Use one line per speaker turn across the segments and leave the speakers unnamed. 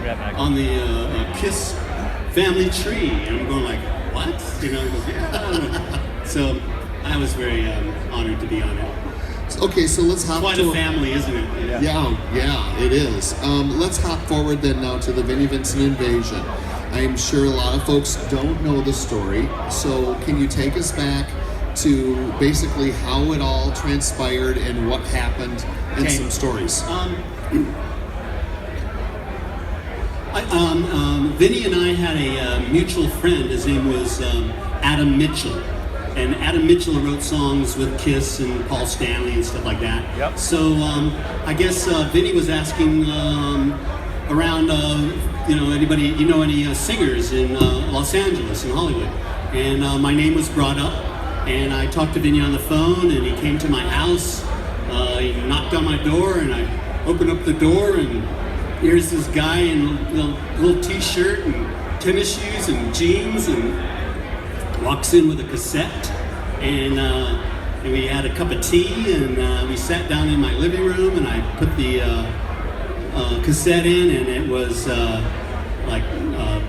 on the Kiss family tree, and I'm going like, what? You know, he goes, yeah. So I was very honored to be on it.
Okay, so let's hop
Quite a family, isn't it?
Yeah, it is. Let's hop forward then now to the Vinnie Vincent invasion. I'm sure a lot of folks don't know the story, so can you take us back to basically how it all transpired and what happened and some stories?
Vinnie and I had a mutual friend. His name was Adam Mitchell. And Adam Mitchell wrote songs with Kiss and Paul Stanley and stuff like that.
Yep.
So I guess Vinnie was asking around, anybody, any singers in Los Angeles and Hollywood. And my name was brought up, and I talked to Vinnie on the phone, and he came to my house. He knocked on my door, and I opened up the door, and here's this guy in a little t-shirt and tennis shoes and jeans, and walks in with a cassette, and we had a cup of tea, and we sat down in my living room, and I put the cassette in, and it was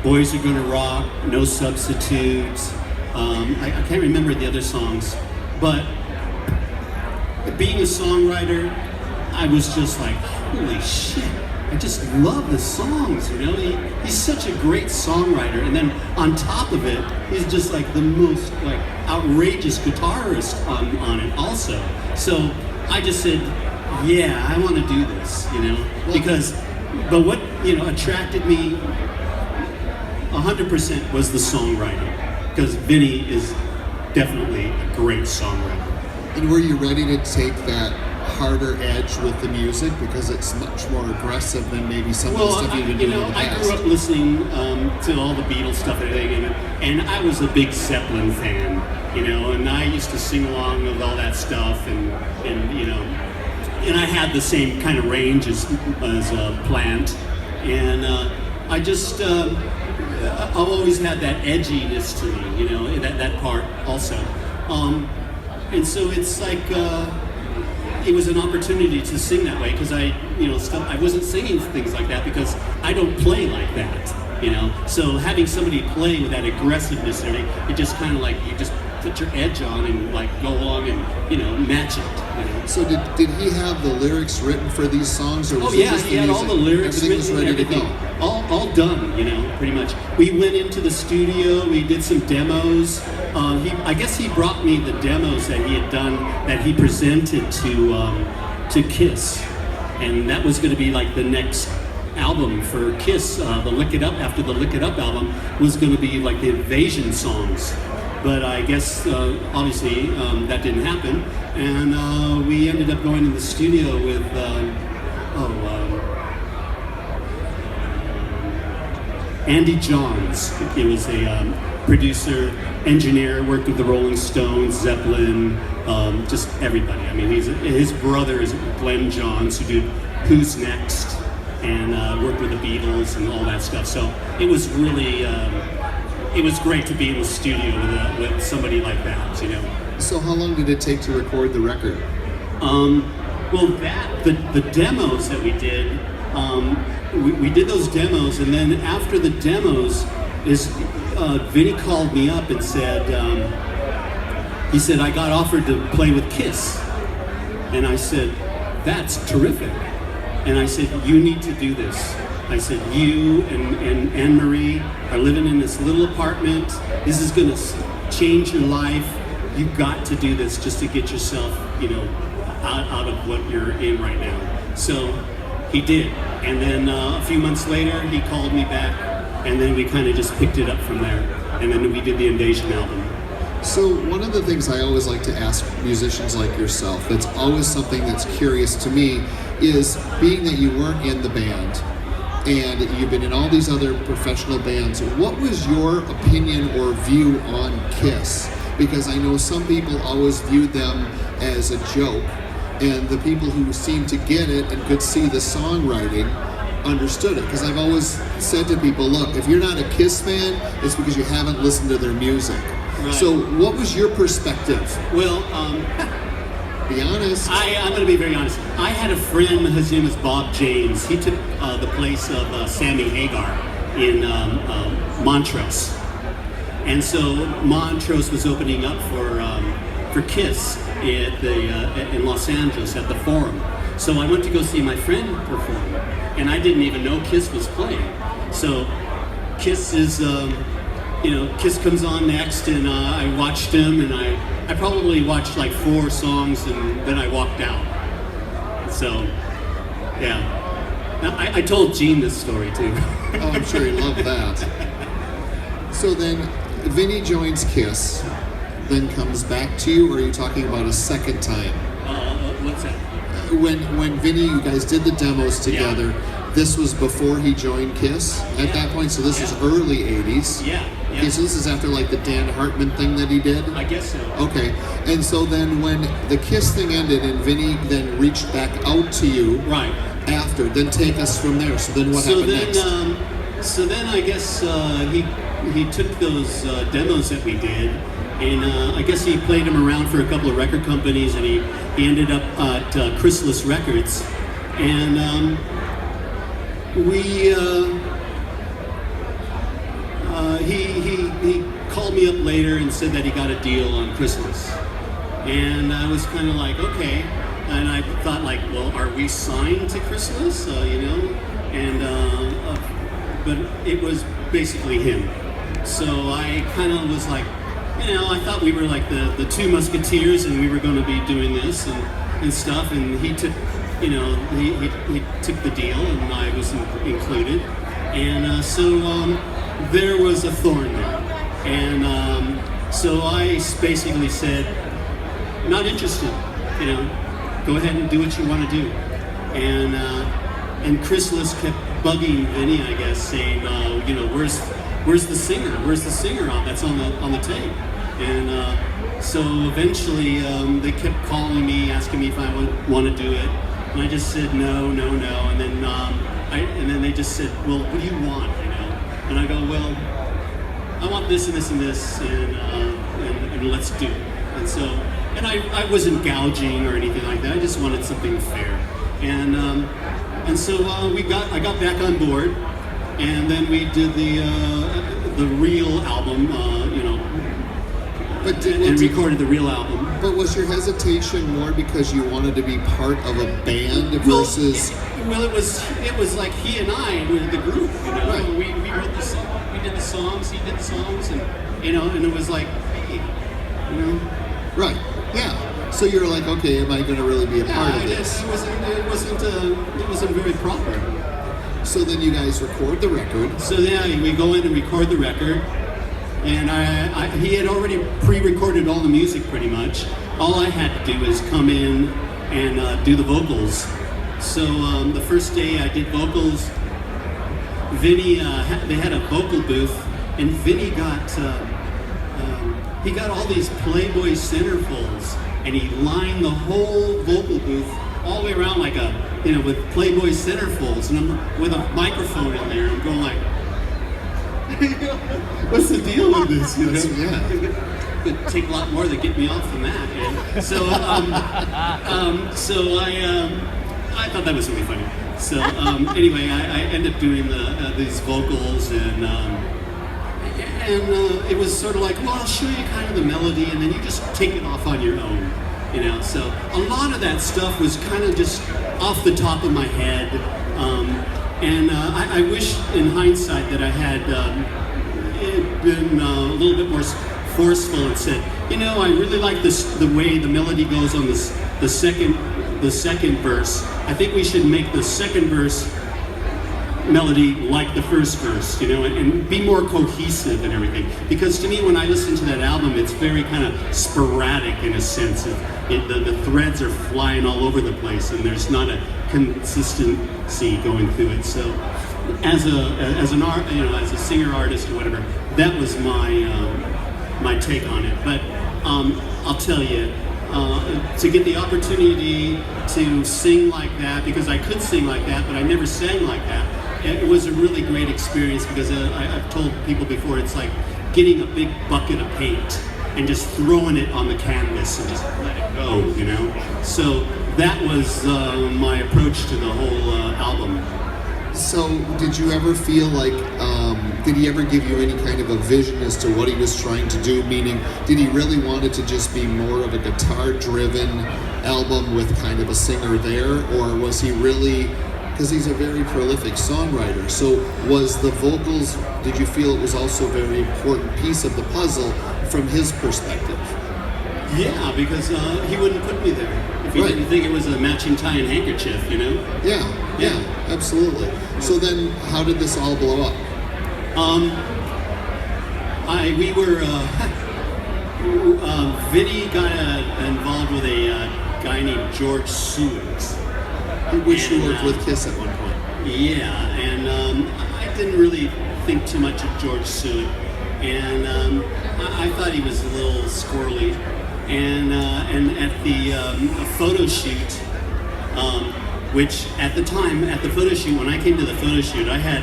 Boys Are Gonna Rock, No Substitutes. I can't remember the other songs, but being a songwriter, I was just like, holy shit. I just love the songs, you know. He's such a great songwriter, and then on top of it, he's just like the most outrageous guitarist on it also. So I just said, yeah, I want to do this, you know, but what attracted me 100% was the songwriting, because Vinnie is definitely a great songwriter.
And were you ready to take that harder edge with the music, because it's much more aggressive than maybe some of the stuff you've been doing in the past?
I grew up listening to all the Beatles stuff and everything, and I was a big Zeppelin fan, and I used to sing along with all that stuff, and I had the same kind of range as Plant, and I just I've always had that edginess to me, that part also, and so it's like. It was an opportunity to sing that way, because I wasn't singing things like that because I don't play like that, So having somebody play with that aggressiveness, it just kind of you just put your edge on and go along and match it.
So did he have the lyrics written for these songs, or was it just the
he had
music?
all the lyrics
Everything was ready to go.
All done, pretty much. We went into the studio, we did some demos. I guess he brought me the demos that he had done, that he presented to Kiss, and that was going to be the next album for Kiss. The Lick It Up, after the Lick It Up album, was going to be the Invasion songs. But I guess, obviously, that didn't happen, and we ended up going to the studio with, Andy Johns. He was a producer, engineer, worked with the Rolling Stones, Zeppelin, just everybody. I mean, his brother is Glenn Johns, who did Who's Next, and worked with the Beatles and all that stuff. So it was really... it was great to be in the studio with somebody like that,
So how long did it take to record the record?
The demos that we did, we did those demos, and then after the demos, Vinnie called me up and said, he said, I got offered to play with Kiss. And I said, that's terrific. And I said, you need to do this. I said, you and Anne-Marie are living in this little apartment. This is going to change your life. You've got to do this just to get yourself, out of what you're in right now. So he did. And then a few months later, he called me back, and then we kind of just picked it up from there. And then we did the Invasion album.
So one of the things I always like to ask musicians like yourself, that's always something that's curious to me, is being that you weren't in the band, and you've been in all these other professional bands, what was your opinion or view on Kiss? Because I know some people always viewed them as a joke, and the people who seemed to get it and could see the songwriting understood it. Because I've always said to people, look, if you're not a Kiss fan, it's because you haven't listened to their music. Right. So what was your perspective?
Well,
Be honest.
I'm going to be very honest. I had a friend, his name is Bob James. He took the place of Sammy Hagar in Montrose. And so Montrose was opening up for Kiss in Los Angeles at the Forum. So I went to go see my friend perform, and I didn't even know Kiss was playing. So Kiss is, Kiss comes on next, and I watched him, and I probably watched like 4 songs, and then I walked out. So, yeah. Now, I told Gene this story too.
Oh, I'm sure he loved that. So then, Vinny joins Kiss, then comes back to you, or are you talking about a second time?
What's that?
When Vinny, you guys did the demos together, this was before he joined Kiss at that point, so this is early 80s.
Yeah.
Okay, so this is after like the Dan Hartman thing that he did?
I guess so.
Okay, and so then when the Kiss thing ended and Vinny then reached back out to you
Right.
after, then take us from there. So then what happened next?
So then I guess he took those demos that we did, and I guess he played them around for a couple of record companies, and he ended up at Chrysalis Records, and he called me up later and said that he got a deal on Chrysalis, and I was kind of like, okay, and I thought like, well, are we signed to Chrysalis, and but it was basically him, so I kind of was like, I thought we were like the 2 Musketeers, and we were going to be doing this and stuff, and he took, he took the deal, and I was included, and so there was a thorn there, and so I basically said, not interested, go ahead and do what you want to do, and Chrysalis kept bugging Vinny, I guess, saying, where's the singer? Where's the singer that's on the tape? And so eventually they kept calling me, asking me if I would want to do it, and I just said no, and then they just said, well, what do you want? And I go, well, I want this and this and this, and let's do it. And I wasn't gouging or anything like that. I just wanted something fair, and so I got back on board, and then we did the real album, and recorded the real album.
But was your hesitation more because you wanted to be part of a band versus?
Well, it was like he and I were the group,
Right.
We wrote the song, we did the songs, he did the songs, and and it was like, hey,
Right. Yeah. So you're like, okay, am I going to really be a part of this?
It wasn't very proper.
So then you guys record the record.
So then we go in and record the record, and he had already pre-recorded all the music pretty much. All I had to do is come in and do the vocals. So the first day I did vocals, Vinny, they had a vocal booth, and Vinny got all these Playboy centerfolds, and he lined the whole vocal booth all the way around like with Playboy centerfolds, and I'm with a microphone in there, and going like, what's the deal with this?
Yeah.
It would take a lot more to get me off than that. And so, I thought that was really funny. So anyway, I ended up doing these vocals, and it was sort of like, well, I'll show you kind of the melody, and then you just take it off on your own, So a lot of that stuff was kind of just off the top of my head, and I wish, in hindsight, that I had been a little bit more forceful and said, I really like the way the melody goes on the second verse. I think we should make the second verse melody like the first verse, and be more cohesive and everything. Because to me, when I listen to that album, it's very kind of sporadic in a sense. The threads are flying all over the place, and there's not a consistency going through it. So, as a singer artist or whatever, that was my take on it. But I'll tell you, to get the opportunity to sing like that, because I could sing like that, but I never sang like that. It was a really great experience, because I've told people before, it's like getting a big bucket of paint and just throwing it on the canvas and just let it go, you know. So that was my approach to the whole album.
So, did you ever feel like, did he ever give you any kind of a vision as to what he was trying to do? Meaning, did he really want it to just be more of a guitar-driven album with kind of a singer there? Or was he really, because he's a very prolific songwriter, so was the vocals, did you feel it was also a very important piece of the puzzle from his perspective?
Yeah, because he wouldn't put me there if he didn't think it was a matching tie and handkerchief, you know?
Yeah, absolutely. So then, how did this all blow up?
We were, Vinny got involved with a guy named George Suet.
Which you worked with Kiss at one point.
Yeah, and I didn't really think too much of George Suet, and I thought he was a little squirrely. And at the photo shoot, which at the time, at the photo shoot, when I came to the photo shoot, I had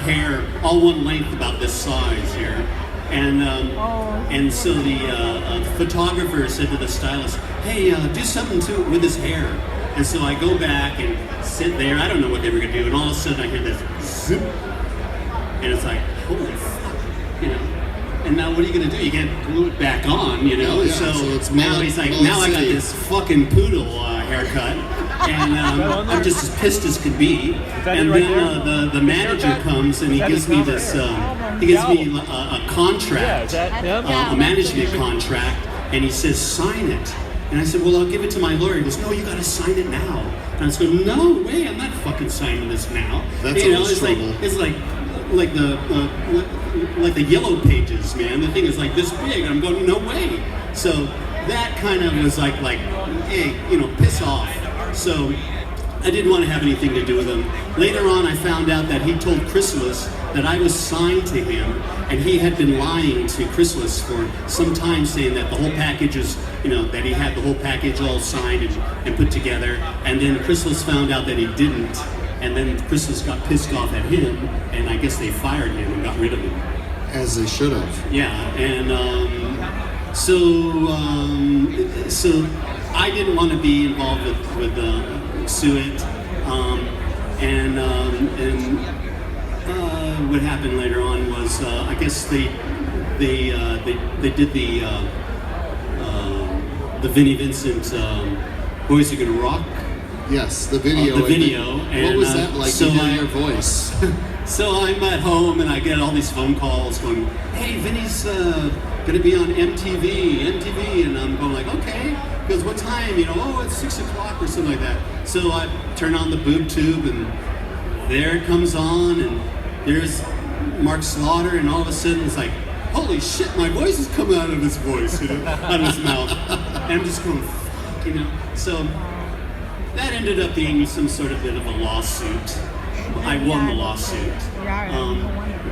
hair all one length about this size here. And so the photographer said to the stylist, hey, do something with his hair. And so I go back and sit there, I don't know what they were gonna do, and all of a sudden I hear this zip, and it's like, holy fuck, you know. And now what are you gonna do? You can't glue it back on, you know?
Yeah,
so
it's
now he's like, now I got this fucking poodle haircut, and I'm just as pissed as could be. And then the manager comes and he gives me this, he gives me a contract, a management contract, and he says, sign it. And I said, well, I'll give it to my lawyer. He goes, no, you gotta sign it now. And I was going, no way, I'm not fucking signing this now.
That's always trouble.
It's like the yellow pages, man. The thing is like this big, and I'm going, no way. So that kind of was like, hey, you know, piss off. So I didn't want to have anything to do with him. Later on, I found out that he told Chrysalis that I was signed to him, and he had been lying to Chrysalis for some time, saying that the whole package is, you know, that he had the whole package all signed and put together. And then Chrysalis found out that he didn't, and then Chrysalis got pissed off at him, and I guess they fired him and got rid of him.
As they should have.
Yeah, and so I didn't want to be involved with Suet, and what happened later on was I guess they did the Vinnie Vincent Boys Are Gonna Rock.
Yes, the video.
The video.
And what was that like?
So
to hear your voice.
So I'm at home and I get all these phone calls going, hey, Vinny's gonna be on MTV, and I'm going like, okay. He goes, what time? You know, oh, it's 6 o'clock or something like that. So I turn on the boob tube and there it comes on, and there's Mark Slaughter, and all of a sudden it's like, holy shit, my voice is coming out of his voice, you know, out of his mouth. And I'm just going, fuck, you know. So that ended up being some sort of bit of a lawsuit. I won the lawsuit.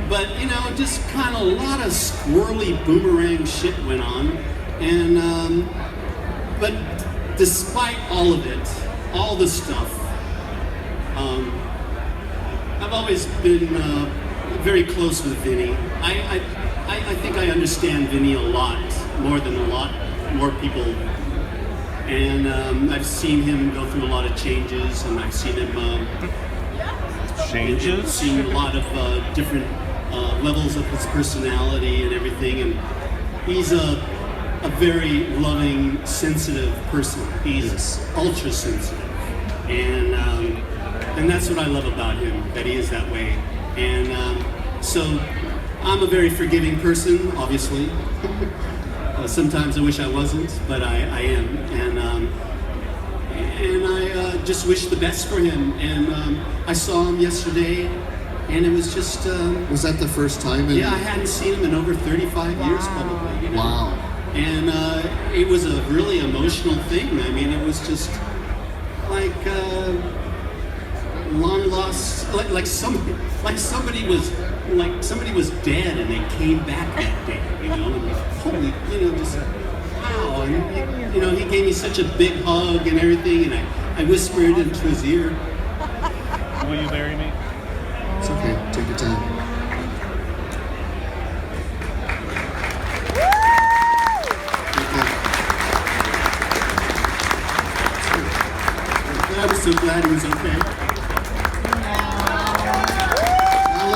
But, you know, just kind of a lot of squirrely boomerang shit went on. And, but despite all of it, all the stuff, I've always been very close with Vinny. I think I understand Vinny a lot, more than a lot more people. And I've seen him go through a lot of changes, and I've seen him seen a lot of different levels of his personality and everything. And he's a very loving, sensitive person. He's ultra sensitive, and that's what I love about him, that he is that way. And so I'm a very forgiving person, obviously. Sometimes I wish I wasn't, but I am. And I just wish the best for him. And I saw him yesterday, and it was just...
was that the first time?
Yeah, I hadn't seen him in over 35 years, probably. You know?
Wow.
And it was a really emotional thing. I mean, it was just like long lost, like somebody was dead and they came back that day, you know. And holy, you know, just wow. And you know, he gave me such a big hug and everything, and I whispered into his ear,
"Will you marry me?"
It's okay.